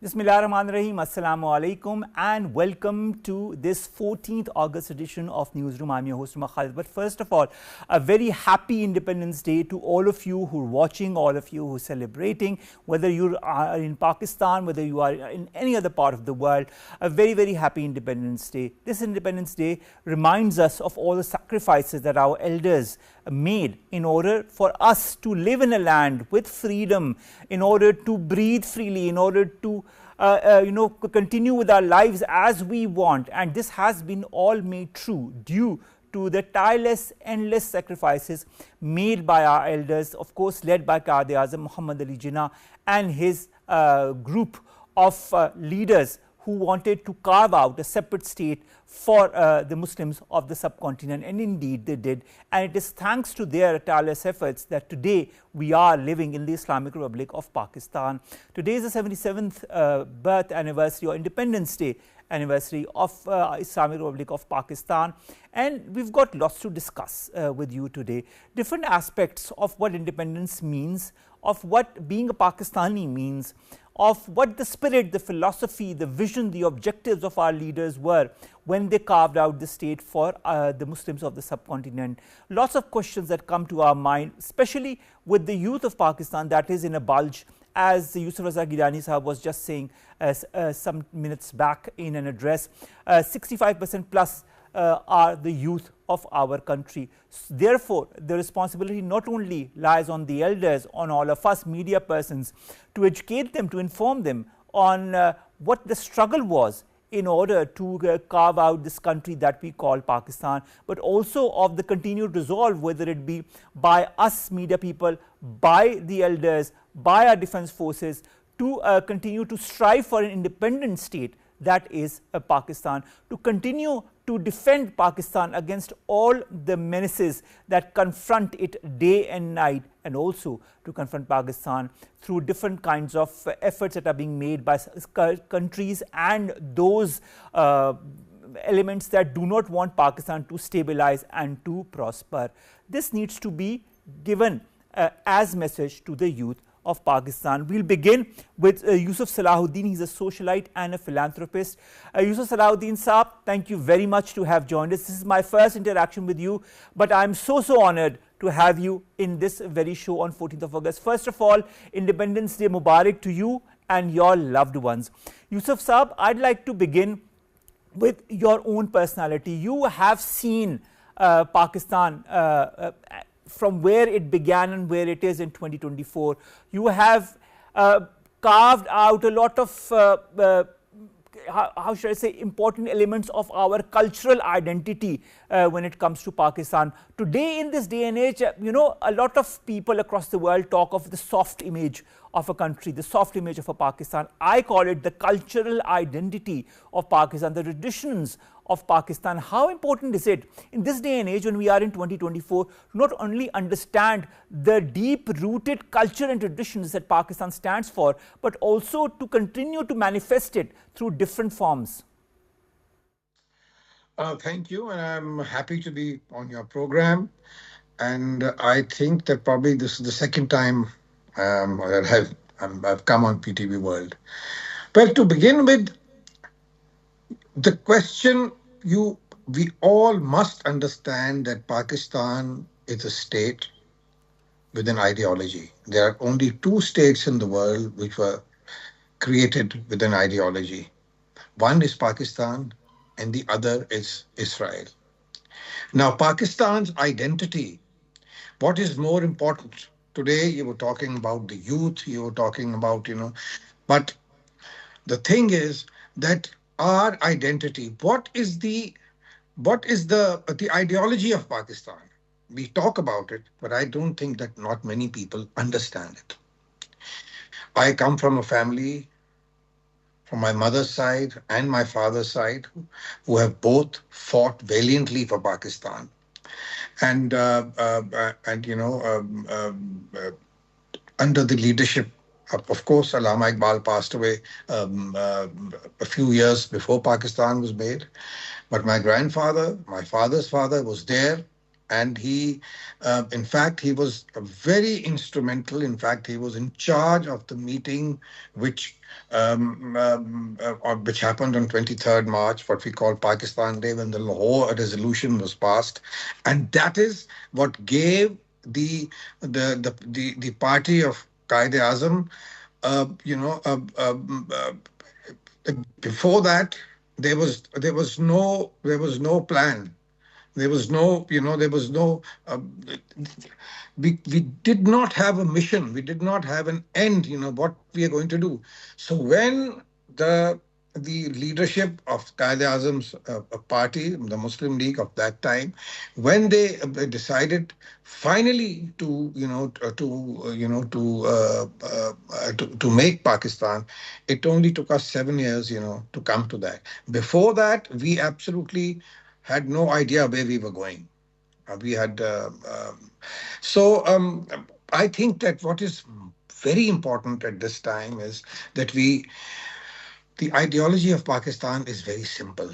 Bismillahirrahmanirrahim. Assalamu alaikum and welcome to this 14th August edition of Newsroom. I'm your host, Khalid. But first of all, a very happy Independence Day to all of you who are watching, all of you who are celebrating, whether you are in Pakistan, whether you are in any other part of the world. A very, very happy Independence Day. This Independence Day reminds us of all the sacrifices that our elders made in order for us to live in a land with freedom, in order to breathe freely, in order to continue with our lives as we want. And this has been all made true due to the tireless, endless sacrifices made by our elders, of course led by Quaid-e-Azam Muhammad Ali Jinnah and his group of leaders who wanted to carve out a separate state for the Muslims of the subcontinent, and indeed they did. And it is thanks to their tireless efforts that today we are living in the Islamic Republic of Pakistan. Today is the 77th birth anniversary or Independence Day anniversary of Islamic Republic of Pakistan, and we've got lots to discuss with you today. Different aspects of what independence means, of what being a Pakistani means, of what the spirit, the philosophy, the vision, the objectives of our leaders were when they carved out the state for the Muslims of the subcontinent. Lots of questions that come to our mind, especially with the youth of Pakistan that is in a bulge, as Yusuf Raza Gilani Sahab was just saying some minutes back in an address. 65% plus are the youth of our country. Therefore, the responsibility not only lies on the elders, on all of us media persons, to educate them, to inform them on what the struggle was in order to carve out this country that we call Pakistan, but also of the continued resolve, whether it be by us media people, by the elders, by our defense forces, to continue to strive for an independent state that is Pakistan, to continue to defend Pakistan against all the menaces that confront it day and night, and also to confront Pakistan through different kinds of efforts that are being made by countries and those elements that do not want Pakistan to stabilize and to prosper. This needs to be given as message to the youth of Pakistan. We'll begin with Yusuf Salahuddin. He's a socialite and a philanthropist. Yusuf Salahuddin Saab, thank you very much to have joined us. This is my first interaction with you, but I'm so honored to have you in this very show on 14th of August. First of all, Independence Day Mubarak to you and your loved ones. Yusuf Saab, I'd like to begin with your own personality. You have seen Pakistan from where it began and where it is in 2024. You have carved out a lot of how should I say, important elements of our cultural identity when it comes to Pakistan. Today, in this day and age, a lot of people across the world talk of the soft image of a country, the soft image of a Pakistan. I call it the cultural identity of Pakistan, the traditions of Pakistan. How important is it in this day and age when we are in 2024 to not only understand the deep-rooted culture and traditions that Pakistan stands for, but also to continue to manifest it through different forms? Thank you, and I'm happy to be on your program. And I think that probably this is the second time that I've come on PTV World. Well, to begin with, the question, we all must understand that Pakistan is a state with an ideology. There are only two states in the world which were created with an ideology. One is Pakistan and the other is Israel. Now, Pakistan's identity, what is more important? Today, you were talking about the youth, you were talking about, but the thing is that our identity, what is the ideology of Pakistan? We talk about it, but I don't think that not many people understand it. I come from a family, from my mother's side and my father's side, who have both fought valiantly for Pakistan. And under the leadership of course, Allama Iqbal passed away a few years before Pakistan was made. But my grandfather, my father's father, was there And in fact, he was very instrumental. In fact, he was in charge of the meeting which which happened on 23rd March, what we call Pakistan Day, when the Lahore resolution was passed, and that is what gave the party of Qaeda Azam, you know, before that there was no plan. There was no, there was no, we did not have a mission. We did not have an end, what we are going to do. So when the the leadership of Qaeda Azam's party, the Muslim League of that time, when they decided finally to make Pakistan, it only took us 7 years, to come to that. Before that, we absolutely had no idea where we were going. We had so I think that what is very important at this time is that the ideology of Pakistan is very simple.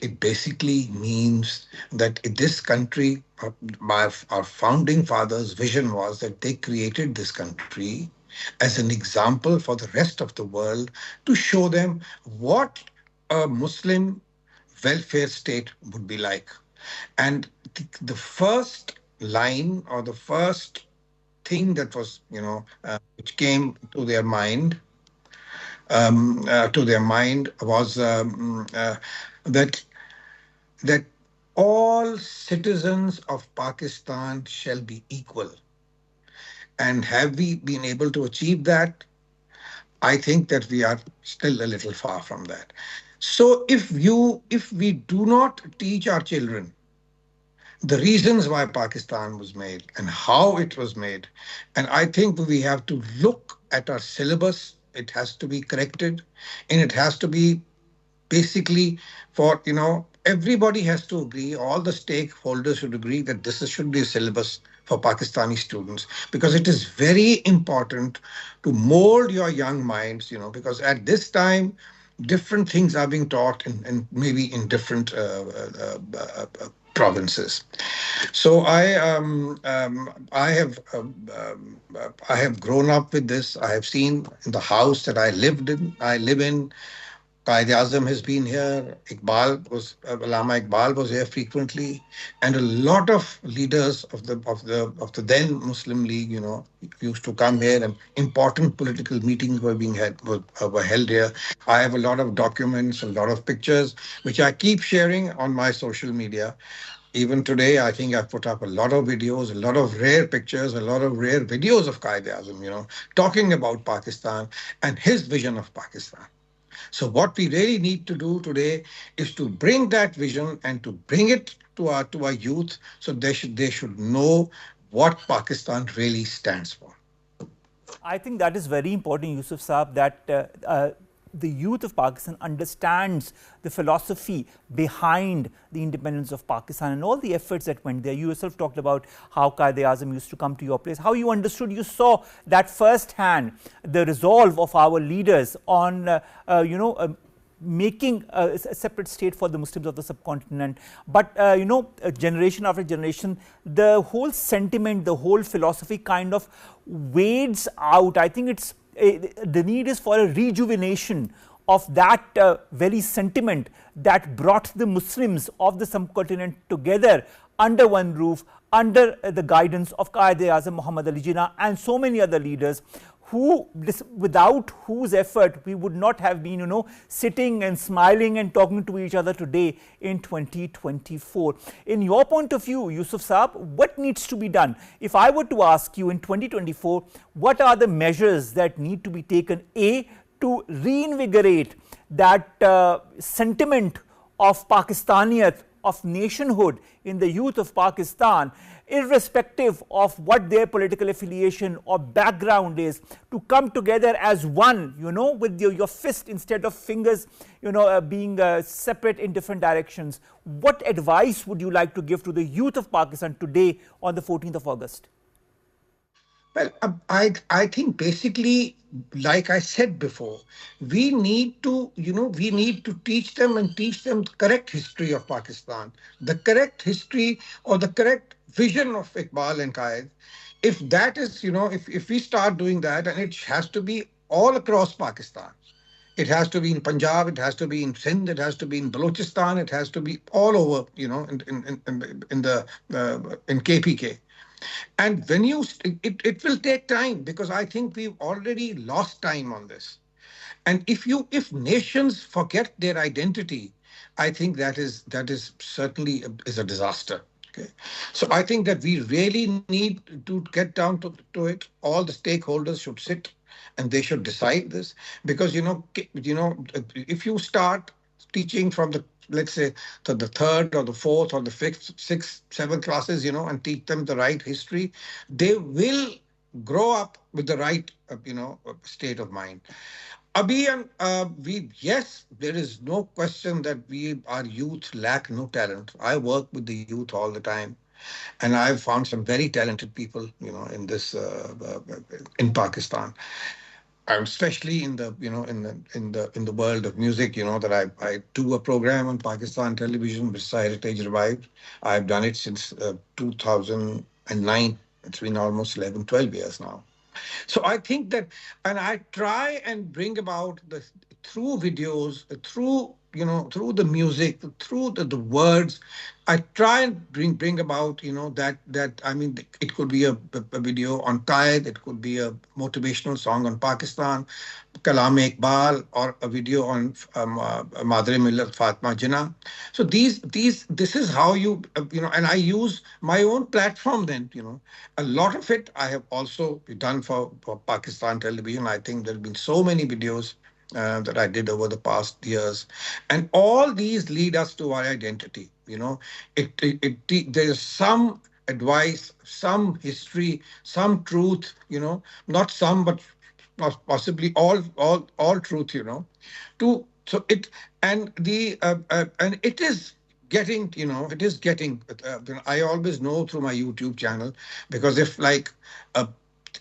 It basically means that in this country, our founding fathers' vision was that they created this country as an example for the rest of the world, to show them what a Muslim welfare state would be like. And the first line, or the first thing that was, which came to their mind was that that all citizens of Pakistan shall be equal. And have we been able to achieve that? I think that we are still a little far from that. So if we do not teach our children the reasons why Pakistan was made and how it was made, and I think we have to look at our syllabus. It has to be corrected, and it has to be basically for, everybody has to agree, all the stakeholders should agree that should be a syllabus for Pakistani students, because it is very important to mold your young minds, because at this time different things are being taught maybe in different provinces. So I have grown up with this. I have seen in the house that I live in. Qaid Azam has been here. Allama Iqbal was here frequently, and a lot of leaders of the then Muslim League, used to come here, and important political meetings were held here. I have a lot of documents, a lot of pictures, which I keep sharing on my social media. Even today, I think I've put up a lot of videos, a lot of rare pictures, a lot of rare videos of Qaid Azam, talking about Pakistan and his vision of Pakistan. So what we really need to do today is to bring that vision and to bring it to our youth, so they should know what Pakistan really stands for. I think that is very important, Yusuf Saab, that the youth of Pakistan understands the philosophy behind the independence of Pakistan and all the efforts that went there. You yourself talked about how Qaid Azam used to come to your place, how you understood, you saw that firsthand, the resolve of our leaders on, making a separate state for the Muslims of the subcontinent. But, generation after generation, the whole sentiment, the whole philosophy kind of wades out. I think the need is for a rejuvenation of that very sentiment that brought the Muslims of the subcontinent together under one roof, under the guidance of Qaid Azam Muhammad Ali Jinnah and so many other leaders, without whose effort we would not have been, sitting and smiling and talking to each other today in 2024. In your point of view, Yusuf Saab, what needs to be done? If I were to ask you in 2024, what are the measures that need to be taken, A, to reinvigorate that sentiment of Pakistaniyat, of nationhood in the youth of Pakistan, irrespective of what their political affiliation or background is, to come together as one, with your fist instead of fingers, being separate in different directions. What advice would you like to give to the youth of Pakistan today on the 14th of August? Well, I think basically, like I said before, we need to teach them the correct history of Pakistan, the correct history or the correct vision of Iqbal and Qaid, if that is, if we start doing that, and it has to be all across Pakistan. It has to be in Punjab, it has to be in Sindh, it has to be in Balochistan, it has to be all over, in KPK. And when it will take time, because I think we've already lost time on this. And if nations forget their identity, I think that is certainly is a disaster. Okay, so I think that we really need to get down to it. All the stakeholders should sit and they should decide this, because if you start teaching from the, let's say, the third or the fourth or the fifth, sixth, seventh classes, and teach them the right history, they will grow up with the right state of mind. Abhi, yes, there is no question that our youth lack no talent. I work with the youth all the time, and I've found some very talented people, in this in Pakistan, especially in the world of music. That I do a program on Pakistan television, which is Heritage Revived. I've done it since 2009. It's been almost 11, 12 years now. So I think that, and I try and bring about through videos, through the music, through the words. I try and bring about, that I mean, it could be a video on Qaid, it could be a motivational song on Pakistan, Kalam Iqbal, or a video on Madre Millat Fatma Jinnah. So this is how and I use my own platform then, a lot of it I have also done for Pakistan television. I think there have been so many videos that I did over the past years, and all these lead us to our identity. There's some advice, some history, some truth. Not some, but possibly all truth. To so it and the and it is getting. It is getting. I always know through my YouTube channel, because if like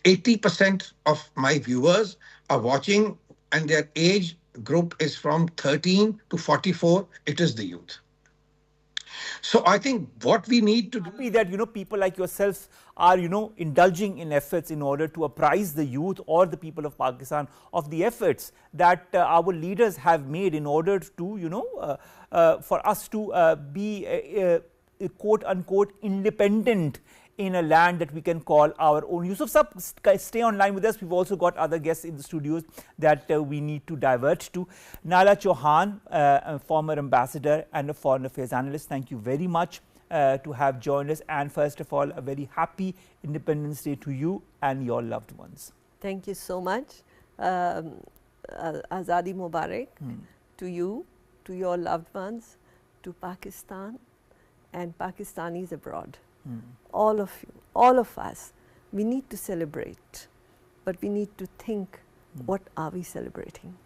80% of my viewers are watching and their age group is from 13 to 44, it is the youth. So I think what we need to do. Happy that people like yourself are indulging in efforts in order to apprise the youth or the people of Pakistan of the efforts that our leaders have made in order to for us to be quote unquote independent in a land that we can call our own. Yusuf Sab, stay online with us. We've also got other guests in the studios that we need to divert to. Naela Chohan, a former ambassador and a foreign affairs analyst, thank you very much to have joined us. And first of all, a very happy Independence Day to you and your loved ones. Thank you so much. Azadi Mubarak to you, to your loved ones, to Pakistan and Pakistanis abroad. All of you, all of us, we need to celebrate, but we need to think, what are we celebrating?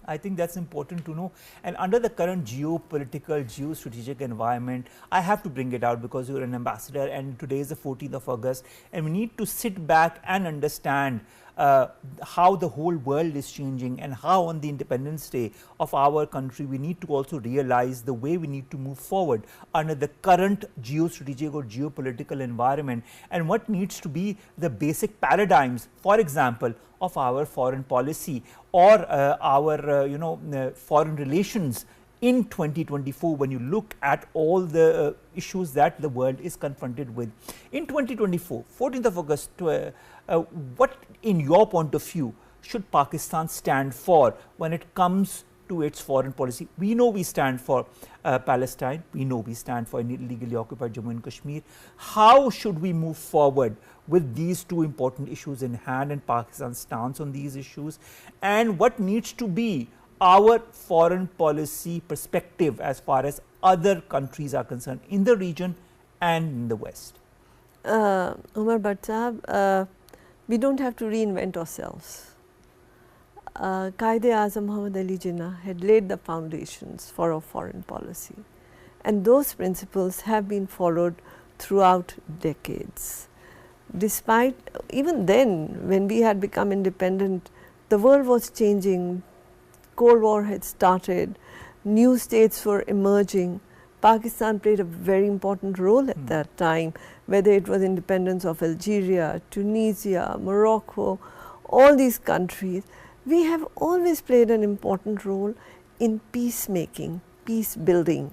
I think that's important to know. And under the current geopolitical, geostrategic environment, I have to bring it out because you're an ambassador and today is the 14th of August, and we need to sit back and understand how the whole world is changing, and how on the Independence Day of our country we need to also realize the way we need to move forward under the current geostrategic or geopolitical environment, and what needs to be the basic paradigms, for example, of our foreign policy or our foreign relations in 2024 when you look at all the issues that the world is confronted with. In 2024, 14th of August, what in your point of view should Pakistan stand for when it comes to its foreign policy? We know we stand for Palestine, we know we stand for illegally occupied Jammu and Kashmir. How should we move forward with these two important issues in hand and Pakistan's stance on these issues, and what needs to be our foreign policy perspective as far as other countries are concerned in the region and in the West? Umar Bhatt Sahab, we don't have to reinvent ourselves. Quaid-e-Azam Muhammad Ali Jinnah had laid the foundations for our foreign policy, and those principles have been followed throughout decades. Despite, even then, when we had become independent, the world was changing, Cold War had started, new states were emerging, Pakistan played a very important role at that time, whether it was independence of Algeria, Tunisia, Morocco, all these countries. We have always played an important role in peacemaking, peace building,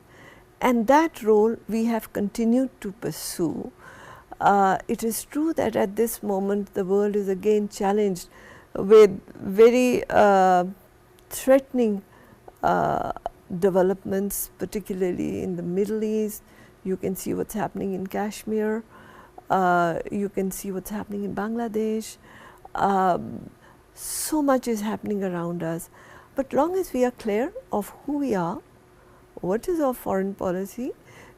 and that role we have continued to pursue. It is true that at this moment the world is again challenged with very threatening developments, particularly in the Middle East. You can see what's happening in Kashmir, you can see what's happening in Bangladesh. So much is happening around us, but long as we are clear of who we are, what is our foreign policy,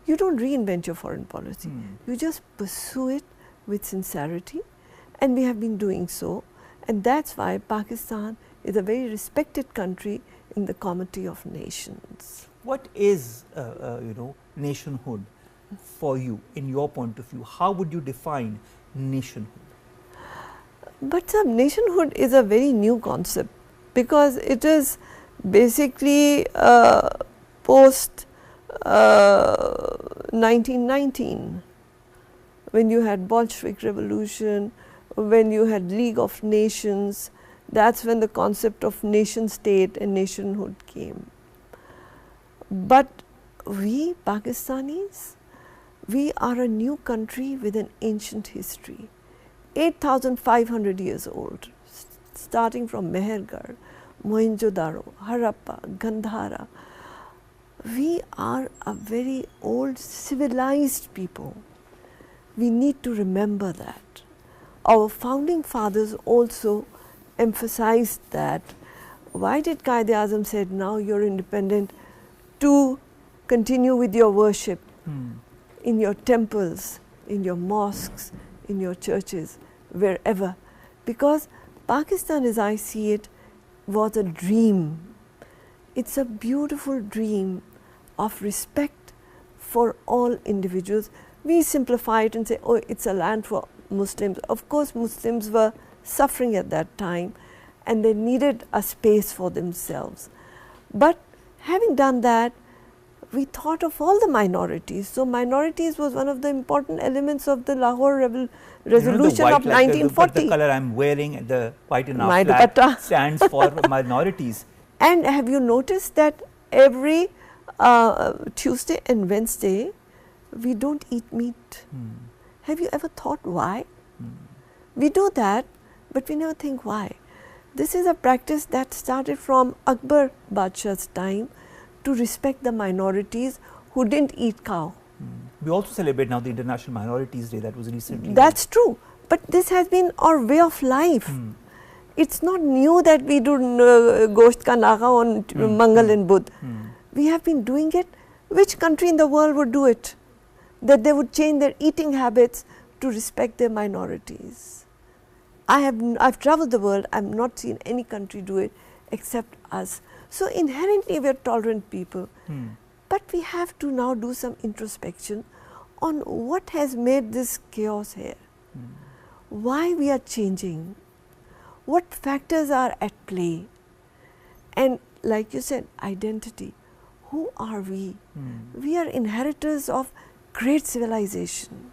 you don't reinvent your foreign policy. You just pursue it with sincerity, and we have been doing so, and that's why Pakistan is a very respected country in the Committee of Nations. What is, nationhood for you, in your point of view? How would you define nationhood? But nationhood is a very new concept, because it is basically post 1919, when you had Bolshevik Revolution, when you had League of Nations. That's when the concept of nation state and nationhood came. But we Pakistanis, we are a new country with an ancient history, 8,500 years old, starting from Mehergarh, Mohenjo-daro, Harappa, Gandhara. We are a very old civilized people. We need to remember that. Our founding fathers also emphasized that. Why did Quaid-e-Azam said, now you're independent to continue with your worship in your temples, in your mosques, in your churches, wherever? Because Pakistan, as I see it, was a dream. It's a beautiful dream of respect for all individuals. We simplify it and say, oh, it's a land for Muslims. Of course, Muslims were suffering at that time, and they needed a space for themselves. But having done that, we thought of all the minorities. So minorities was one of the important elements of the Lahore resolution of 1940. The color I'm wearing, the white and flag, stands for minorities. And have you noticed that every Tuesday and Wednesday, we don't eat meat? Have you ever thought why? We do that, but we never think why. This is a practice that started from Akbar Badshah's time, to respect the minorities who didn't eat cow. We also celebrate now the International Minorities Day, that was recently. That's true, but this has been our way of life. It's not new that we do Gosht Ka Naga on Mangal and Budh. We have been doing it. Which country in the world would do it? That they would change their eating habits to respect their minorities. I've traveled the world, I've not seen any country do it except us. So inherently we are tolerant people, but we have to now do some introspection on what has made this chaos here, why we are changing, what factors are at play, and like you said, identity. Who are we? We are inheritors of great civilization.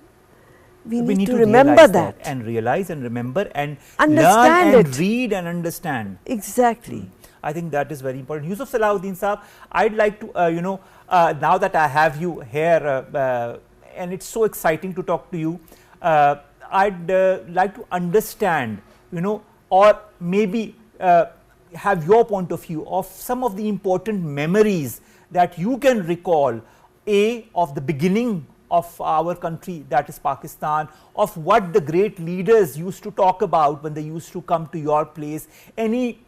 We need to remember that. And realize and remember and understand learn and it. read and understand. Exactly. I think that is very important. Yusuf Salahuddin Saab, I'd like to, now that I have you here, and it's so exciting to talk to you, I'd like to understand, or maybe have your point of view of some of the important memories that you can recall, of the beginning of our country, that is Pakistan, of what the great leaders used to talk about when they used to come to your place, any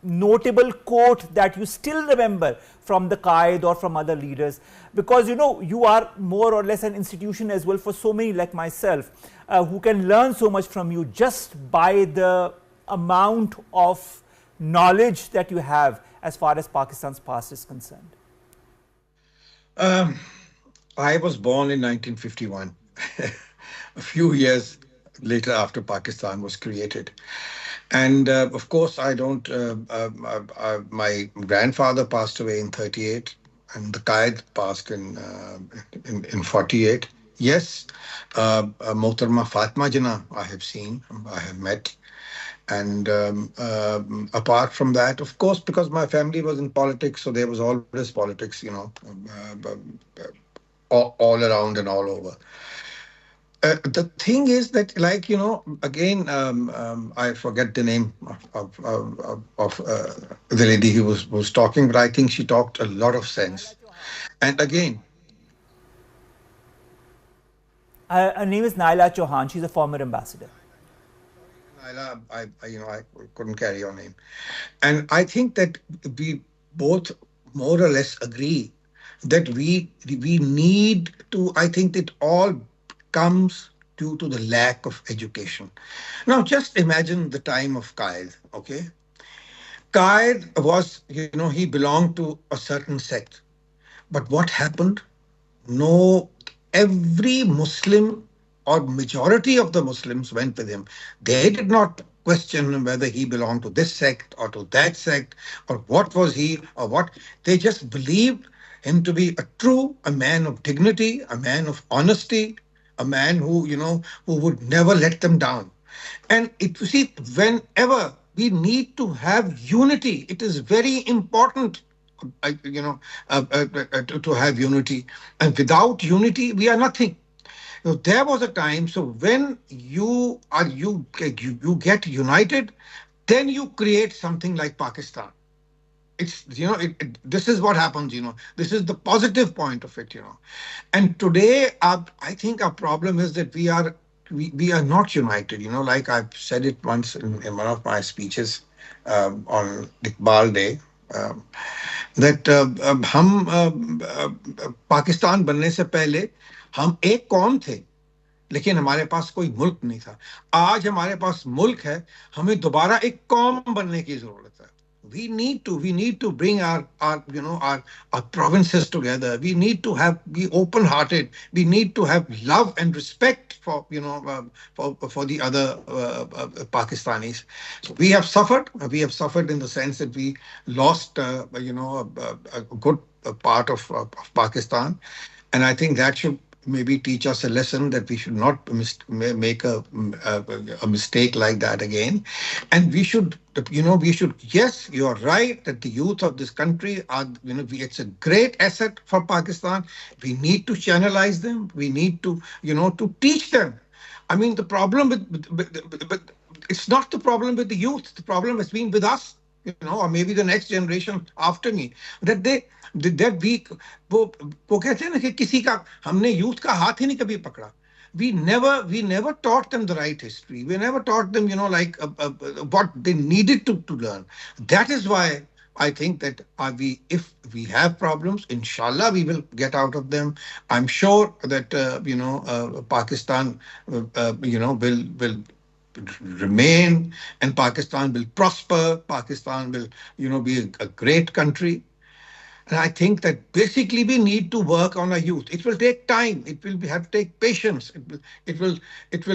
notable quote that you still remember from the Qaid or from other leaders, because you are more or less an institution as well for so many like myself who can learn so much from you just by the amount of knowledge that you have as far as Pakistan's past is concerned. I was born in 1951, a few years later after Pakistan was created. And of course, I don't, my grandfather passed away in 38. and the Qaid passed in 48. Yes, Mohtarma Fatma Jana I have seen, I have met. And apart from that, of course, because my family was in politics, so there was always politics, all around and all over. The thing is that, like, again, I forget the name of the lady who was talking, but I think she talked a lot of sense. And again, Her name is Naela Chohan. She's a former ambassador. sorry, Naila, I couldn't carry your name. And I think that we both more or less agree that we need to. I think it all comes due to the lack of education. Now, just imagine the time of Qaid. Okay, Qaid was, he belonged to a certain sect, but what happened? No, every Muslim or majority of the Muslims went with him. They did not question whether he belonged to this sect or to that sect or what was he or what. They just believed him to be a man of dignity, a man of honesty, a man who would never let them down. And you see, whenever we need to have unity, it is very important, to have unity. And without unity, we are nothing. So there was a time. So when you get united, then you create something like Pakistan. It's this is what happens. This is the positive point of it. And today, I think our problem is that we are not united. Like I've said it once in one of my speeches on Iqbal Day. um, that हम पाकिस्तान बनने से पहले हम एक कौम थे, लेकिन हमारे पास कोई मुल्क नहीं था. आज हमारे पास मुल्क है, हमें दोबारा एक कौम बनने की जरूरत है. We need to bring our provinces together. We need to be open hearted. We need to have love and respect for for the other Pakistanis. So we have suffered in the sense that we lost a good part of Pakistan. And I think that should maybe teach us a lesson that we should not make a mistake like that again. And yes, you're right that the youth of this country are, it's a great asset for Pakistan. We need to channelize them. We need to teach them. I mean, the problem but it's not the problem with the youth. The problem has been with us, or maybe the next generation after me, that that वो कहते हैं ना कि किसी का हमने youth का हाथ ही नहीं कभी पकड़ा. We never taught them the right history. We never taught them, what they needed to learn. That is why I think that if we have problems, inshallah, we will get out of them. I'm sure that Pakistan, will remain, and Pakistan will prosper. Pakistan will, be a great country. And I think that basically we need to work on our youth. It will take time. It will have to take patience. It will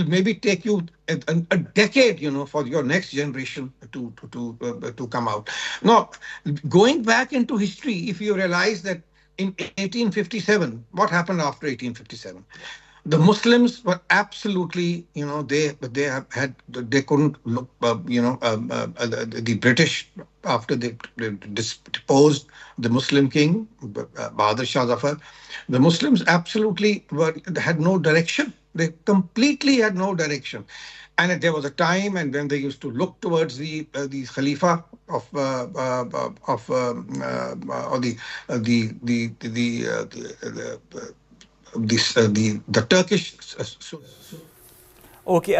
maybe take you a decade, for your next generation to come out. Now, going back into history, if you realize that in 1857, what happened after 1857? The Muslims were absolutely, they couldn't look, the British, after they deposed the Muslim king, Bahadur Shah Zafar, the Muslims absolutely had no direction. They completely had no direction. And there was a time, and when they used to look towards the Khalifa of or the Turkish. Okay,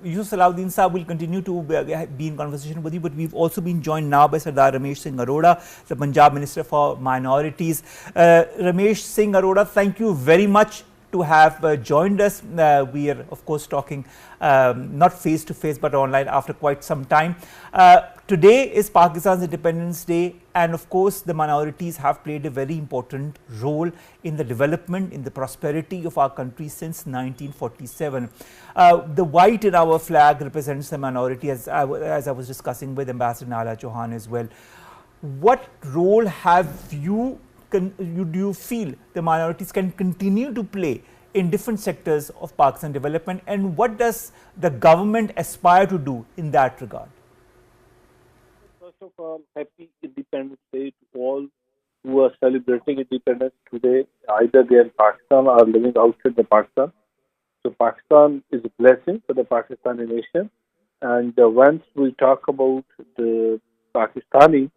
Yusuf Salahuddin Saab will continue to be in conversation with you, but we've also been joined now by Sardar Ramesh Singh Arora, the Punjab Minister for Minorities. Ramesh Singh Arora, thank you very much to have joined us. We are, of course, talking not face to face but online after quite some time. Today is Pakistan's Independence Day, and of course the minorities have played a very important role in the development, in the prosperity of our country since 1947. The white in our flag represents the minority, as I was discussing with Ambassador Naela Chohan as well. What role have you do you feel the minorities can continue to play in different sectors of Pakistan development, and what does the government aspire to do in that regard? First of all, happy Independence Day to all who are celebrating independence today. Either they are in Pakistan or living outside the Pakistan. So Pakistan is a blessing for the Pakistani nation. And once we talk about the Pakistani,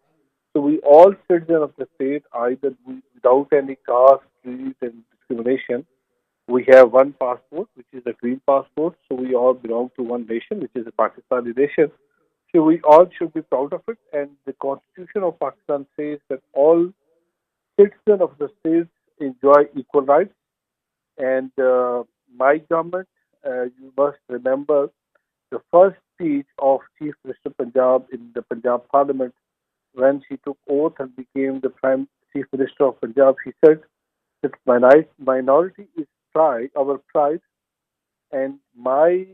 so we all citizens of the state, either without any caste, creed, and discrimination. We have one passport, which is a green passport. So we all belong to one nation, which is the Pakistani nation. So we all should be proud of it. And the Constitution of Pakistan says that all citizens of the state enjoy equal rights. And my government, you must remember the first speech of Chief Minister Punjab in the Punjab Parliament when she took oath and became the Prime Chief Minister of Punjab. She said that minority is pride, our pride, and my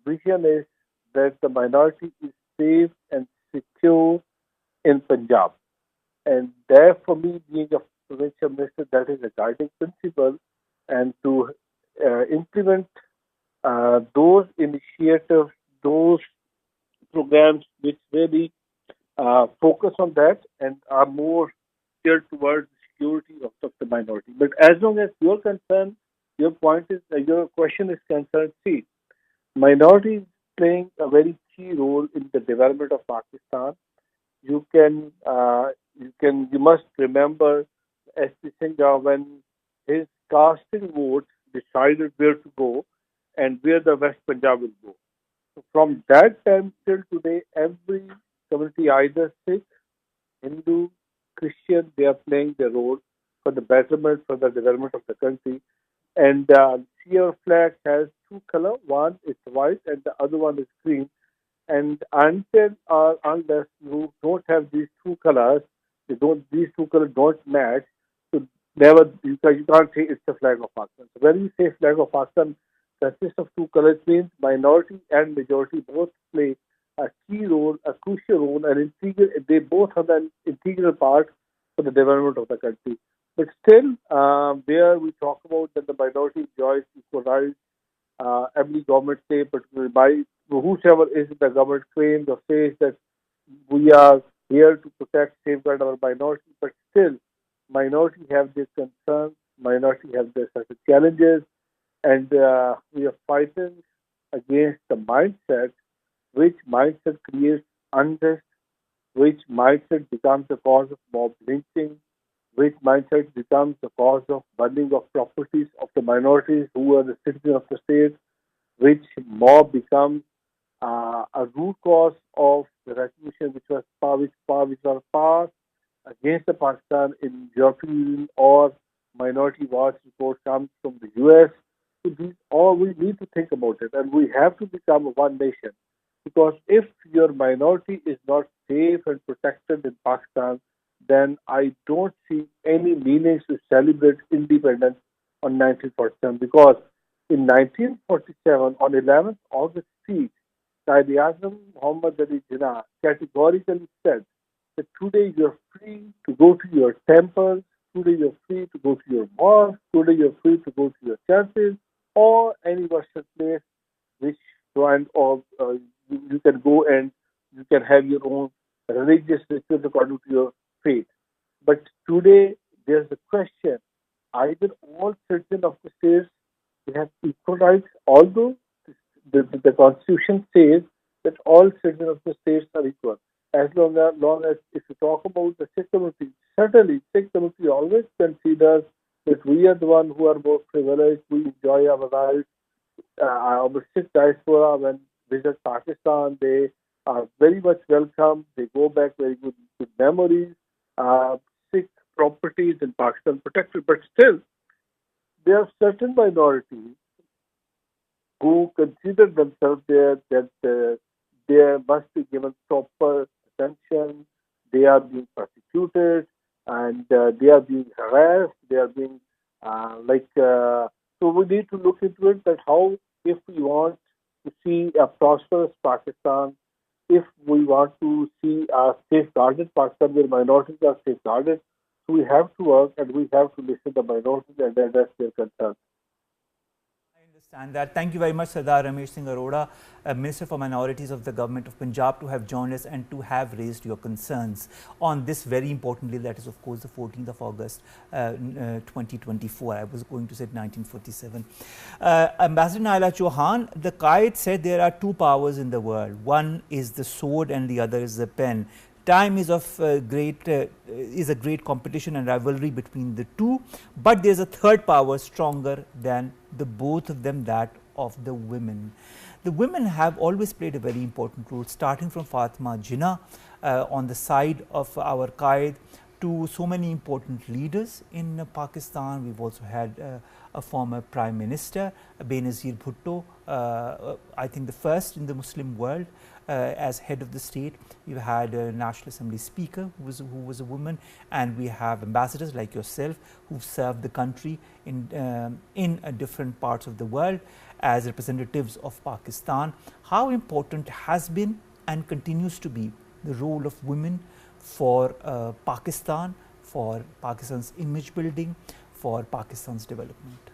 vision is that the minority is safe and secure in Punjab. And there, for me, being a provincial minister, that is a guiding principle. And to implement those initiatives, those programs which really focus on that and are more geared towards the security of the minority. But as long as your concern, your point is, your question is concerned, see, minority is playing a very key role in the development of Pakistan. You can, you must remember S.P. Singha when his casting votes decided where to go and where the West Punjab will go. So from that time till today, every community, either Sikh, Hindu, Christian, they are playing their role for the betterment, for the development of the country. And see, our flag has two colors. One is white and the other one is green. And until or unless you don't have these two colors, these two colors don't match. So never you can't say it's the flag of Pakistan. So when we say flag of Pakistan consists of two colors, means minority and majority both play a key role, a crucial role, and they both have an integral part for the development of the country. But still, where we talk about that the minority enjoys equal rights, every government say, particularly by whosoever is in the government claims or says that we are here to protect, safeguard our minority, but still, minority have their concerns, minority have their certain challenges, and we are fighting against the mindset, which mindset creates unrest, which mindset becomes the cause of mob lynching, which mindset becomes the cause of burning of properties of the minorities who are the citizens of the state, which mob becomes a root cause of the resolution which was passed against the Pakistan in European Union or Minority Watch report comes from the US. So these all we need to think about it, and we have to become one nation. Because if your minority is not safe and protected in Pakistan, then I don't see any meaning to celebrate independence on 1947. Because in 1947, on 11th August speech, Quaid-e-Azam Muhammad Ali Jinnah categorically said that today you're free to go to your temples, today you're free to go to your mosque, today you're free to go to your churches or any worship place which and or you can go and you can have your own religious rituals according to your faith. But today there's a question: either all citizens of the states they have equal rights, although the constitution says that all citizens of the states are equal. As long as if you talk about the Sikh community, certainly Sikh community always considers that we are the one who are more privileged, we enjoy our rights. Our Sikh diaspora, when visit Pakistan, they are very much welcome. They go back very good memories. Sikh properties in Pakistan protected, but still there are certain minorities who consider themselves there that they must be given proper attention. They are being persecuted and they are being harassed. They are being so we need to look into it that how if we want to see a prosperous Pakistan, if we want to see a safeguarded Pakistan where minorities are safeguarded, So we have to work and we have to listen to the minorities and address their concerns. I understand that. Thank you very much, Sardar Ramesh Singh Arora, Minister for Minorities of the Government of Punjab, to have joined us and to have raised your concerns on this very importantly, that is of course the 14th of August 2024. I was going to say 1947. Ambassador Naela Chohan, the Qaid said there are two powers in the world. One is the sword and the other is the pen. Time is of a great competition and rivalry between the two, but there is a third power stronger than the both of them, that of the women. The women have always played a very important role, starting from Fatima Jinnah on the side of our Qaid to so many important leaders in Pakistan. We've also had a former Prime Minister, Benazir Bhutto, I think the first in the Muslim world as head of the state. We've had a National Assembly Speaker who was a woman, and we have ambassadors like yourself who've served the country in different parts of the world as representatives of Pakistan. How important has been and continues to be the role of women for Pakistan, for Pakistan's image building, for Pakistan's development?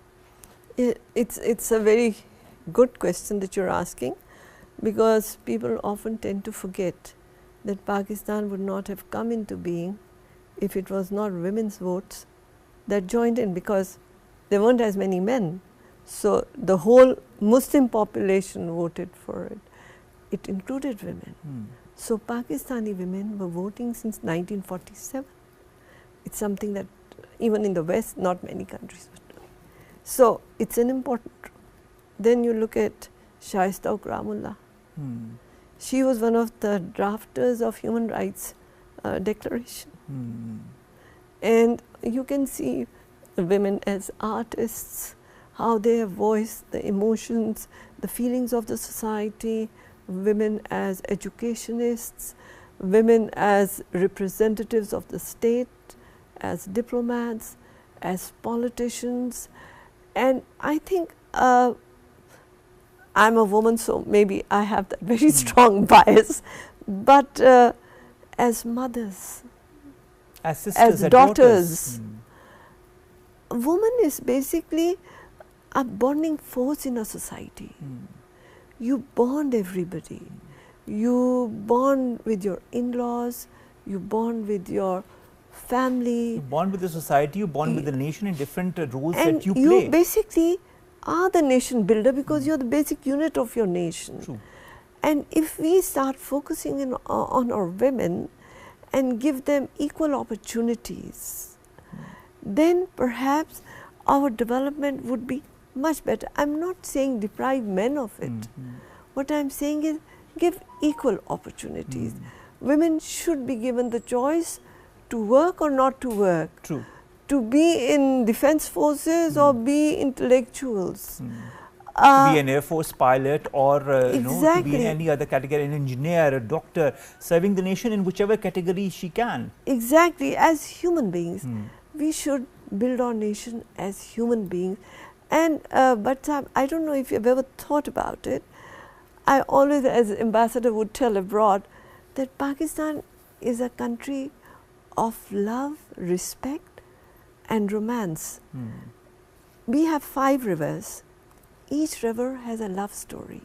It's a very good question that you're asking, because people often tend to forget that Pakistan would not have come into being if it was not women's votes that joined in, because there weren't as many men. So the whole Muslim population voted for it. It included women. So Pakistani women were voting since 1947. It's something that even in the West, not many countries were doing. So it's an important. Then you look at Shaista Ukramullah. She was one of the drafters of Human Rights Declaration. And you can see women as artists, how they have voiced the emotions, the feelings of the society, women as educationists, women as representatives of the state, as diplomats, as politicians. And I think I'm a woman, so maybe I have that very strong bias, but as mothers, as sisters, as daughters, a woman is basically a bonding force in a society. You bond everybody. You bond with your in-laws, you bond with your family. You bond with the society, you bond with the nation in different roles and that you play. You basically are the nation builder, because you're the basic unit of your nation. True. And if we start focusing on our women and give them equal opportunities, then perhaps our development would be much better. I'm not saying deprive men of it. What I'm saying is give equal opportunities. Women should be given the choice to work or not to work. True. To be in defense forces or be intellectuals. To be an Air Force pilot or exactly. to be in any other category, an engineer, a doctor, serving the nation in whichever category she can. Exactly. As human beings, we should build our nation as human beings. And but I don't know if you've ever thought about it. I always, as ambassador, would tell abroad that Pakistan is a country of love, respect, and romance. We have 5 rivers. Each river has a love story.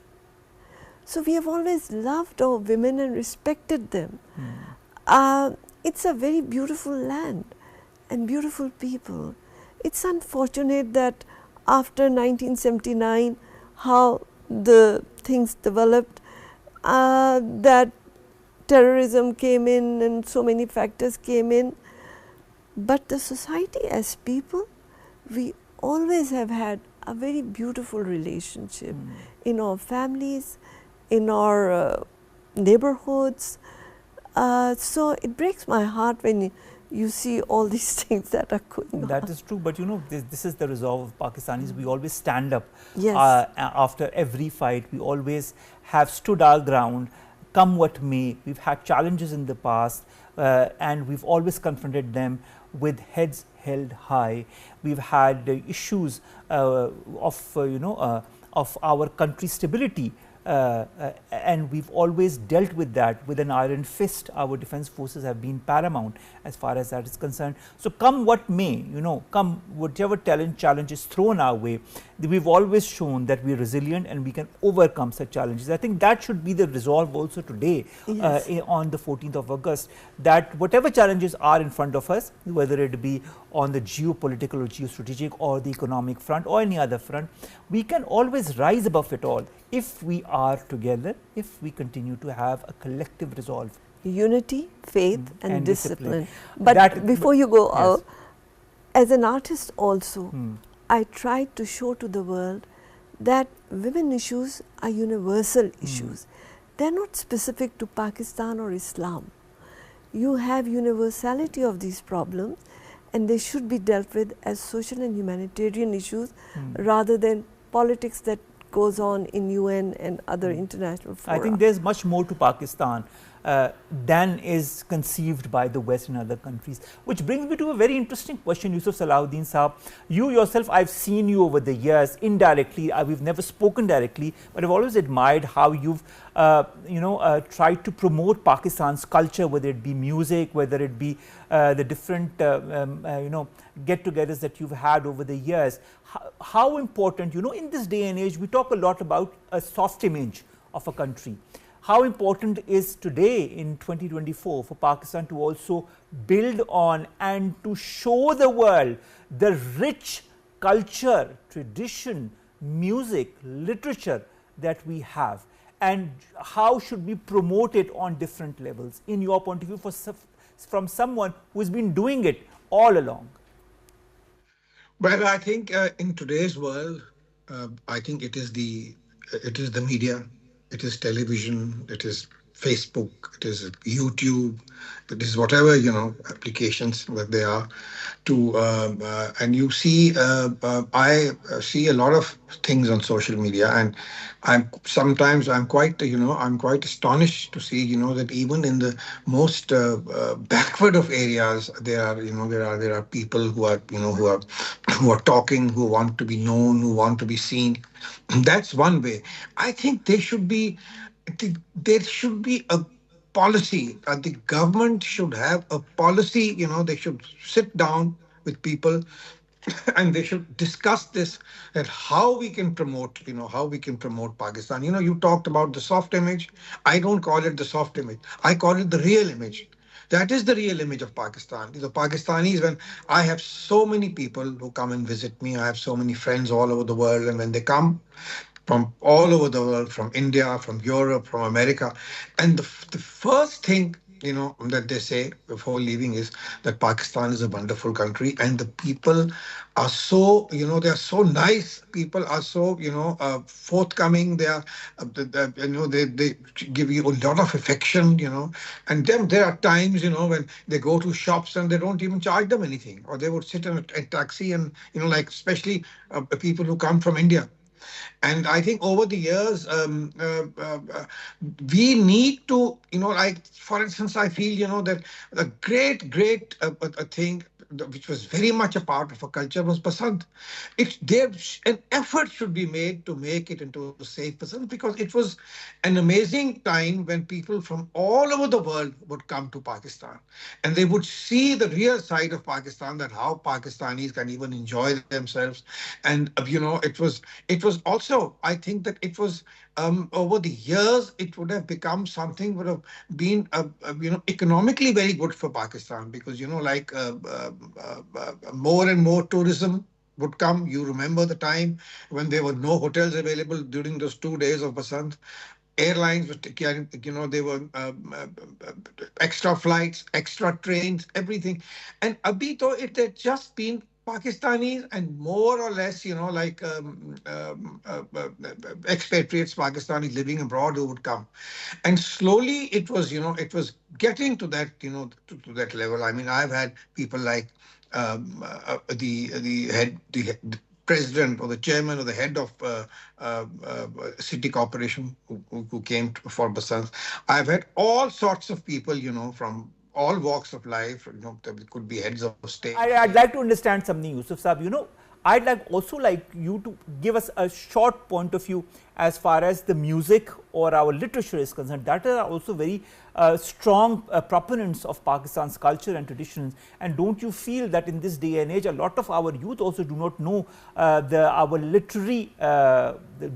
So we have always loved our women and respected them. It's a very beautiful land and beautiful people. It's unfortunate that after 1979, how the things developed, that terrorism came in and so many factors came in. But the society as people, we always have had a very beautiful relationship in our families, in our neighborhoods. So it breaks my heart when you see all these things that are going on. That is true, but this is the resolve of Pakistanis. We always stand up after every fight. We always have stood our ground, come what may. We've had challenges in the past and we've always confronted them with heads held high. We've had issues of our country's stability and we've always dealt with that with an iron fist. Our defense forces have been paramount as far as that is concerned. So come what may, come whatever challenge is thrown our way, we've always shown that we're resilient and we can overcome such challenges. I think that should be the resolve also today, yes, on the 14th of August, that whatever challenges are in front of us, whether it be on the geopolitical or geostrategic or the economic front or any other front, we can always rise above it all if we are together, if we continue to have a collective resolve. Unity, faith and discipline. But before you go, yes, as an artist also, I tried to show to the world that women issues are universal issues. They are not specific to Pakistan or Islam. You have universality of these problems and they should be dealt with as social and humanitarian issues rather than politics that goes on in UN and other international fora. I think there's much more to Pakistan than is conceived by the West and other countries. Which brings me to a very interesting question, Yusuf Salahuddin Saab. You yourself, I've seen you over the years indirectly. We've never spoken directly, but I've always admired how you've tried to promote Pakistan's culture, whether it be music, whether it be the different get-togethers that you've had over the years. How important, in this day and age, we talk a lot about a soft image of a country. How important is today in 2024 for Pakistan to also build on and to show the world the rich culture, tradition, music, literature that we have, and how should we promote it on different levels in your point of view from someone who's been doing it all along? Well, I think in today's world, I think it is the media, it is television, it is Facebook, it is YouTube, it is whatever applications that they are to, and you see, I see a lot of things on social media, and I'm quite I'm quite astonished to see that even in the most backward of areas there are people who are talking, who want to be known, who want to be seen. That's one way. I think there should be a policy. The government should have a policy. They should sit down with people and they should discuss this, that how we can promote Pakistan. You talked about the soft image. I don't call it the soft image. I call it the real image. That is the real image of Pakistan. The Pakistanis, when I have so many people who come and visit me, I have so many friends all over the world, and when they come from all over the world, from India, from Europe, from America, and the first thing that they say before leaving is that Pakistan is a wonderful country, and the people are so they are so nice. People are so forthcoming. They are they give you a lot of affection. And then there are times when they go to shops and they don't even charge them anything, or they would sit in a taxi and like especially people who come from India. And I think over the years, we need to, like, for instance, I feel, that the great thing which was very much a part of our culture was Basant. An effort should be made to make it into a safe Basant, because it was an amazing time when people from all over the world would come to Pakistan and they would see the real side of Pakistan, that how Pakistanis can even enjoy themselves. And, it was also, I think that it was over the years, it would have become something would have been, economically very good for Pakistan, because, more and more tourism would come. You remember the time when there were no hotels available during those 2 days of Basant. Airlines were carrying, they were extra flights, extra trains, everything. And abhi to it had just been Pakistanis and more or less, expatriates, Pakistanis living abroad who would come. And slowly it was getting to that, to that level. I mean, I've had people like the president or the chairman or the head of city corporation who came for Basant. I've had all sorts of people, from all walks of life. There could be heads of state. I'd like to understand something, Yusuf Saab. I'd also like you to give us a short point of view as far as the music or our literature is concerned. That are also very strong proponents of Pakistan's culture and traditions. And don't you feel that in this day and age, a lot of our youth also do not know our literary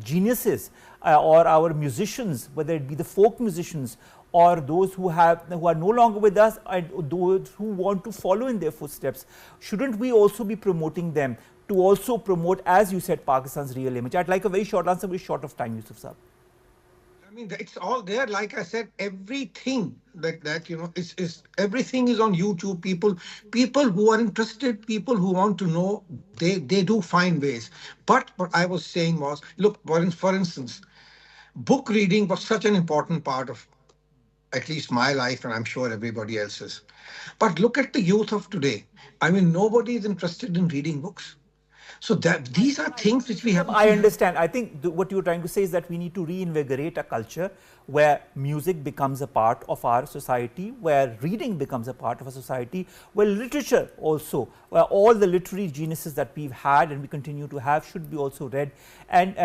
geniuses or our musicians, whether it be the folk musicians or those who are no longer with us and those who want to follow in their footsteps? Shouldn't we also be promoting them to also promote, as you said, Pakistan's real image? I'd like a very short answer, very short of time, Yusuf Saab. I mean, it's all there. Like I said, everything that you know is everything is on YouTube. People who are interested, people who want to know, they do find ways. But what I was saying was, look, for instance, book reading was such an important part of at least my life, and I'm sure everybody else's. But look at the youth of today. I mean, nobody is interested in reading books. So that these are things which we have. I understand. I think what you're trying to say is that we need to reinvigorate a culture where music becomes a part of our society, where reading becomes a part of a society, where literature also, where all the literary geniuses that we've had and we continue to have should be also read and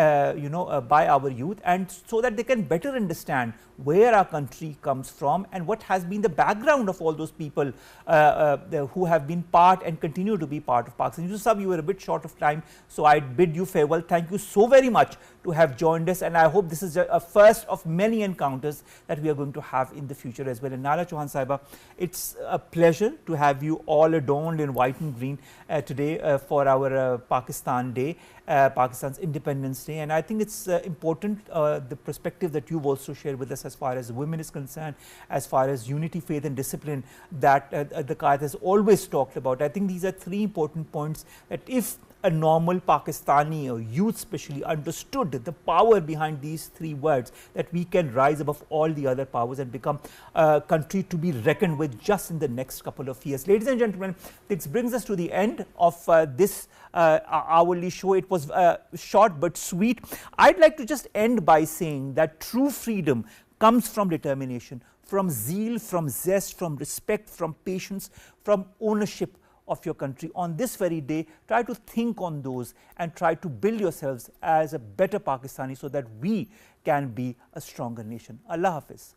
by our youth, and so that they can better understand where our country comes from and what has been the background of all those people who have been part and continue to be part of Pakistan. Yusuf Saab, you were a bit short of time, so I bid you farewell. Thank you so very much to have joined us, and I hope this is a first of many encounters that we are going to have in the future as well. And Naela Chohan Sahiba, it's a pleasure to have you all adorned in white and green today for our Pakistan Day, Pakistan's Independence Day. And I think it's important the perspective that you've also shared with us as far as women is concerned, as far as unity, faith and discipline that the Qaid has always talked about. I think these are three important points that if a normal Pakistani or youth especially understood the power behind these three words, that we can rise above all the other powers and become a country to be reckoned with just in the next couple of years. Ladies and gentlemen, this brings us to the end of this hourly show. It was short but sweet. I'd like to just end by saying that true freedom comes from determination, from zeal, from zest, from respect, from patience, from ownership of your country. On this very day, try to think on those and try to build yourselves as a better Pakistani so that we can be a stronger nation. Allah Hafiz.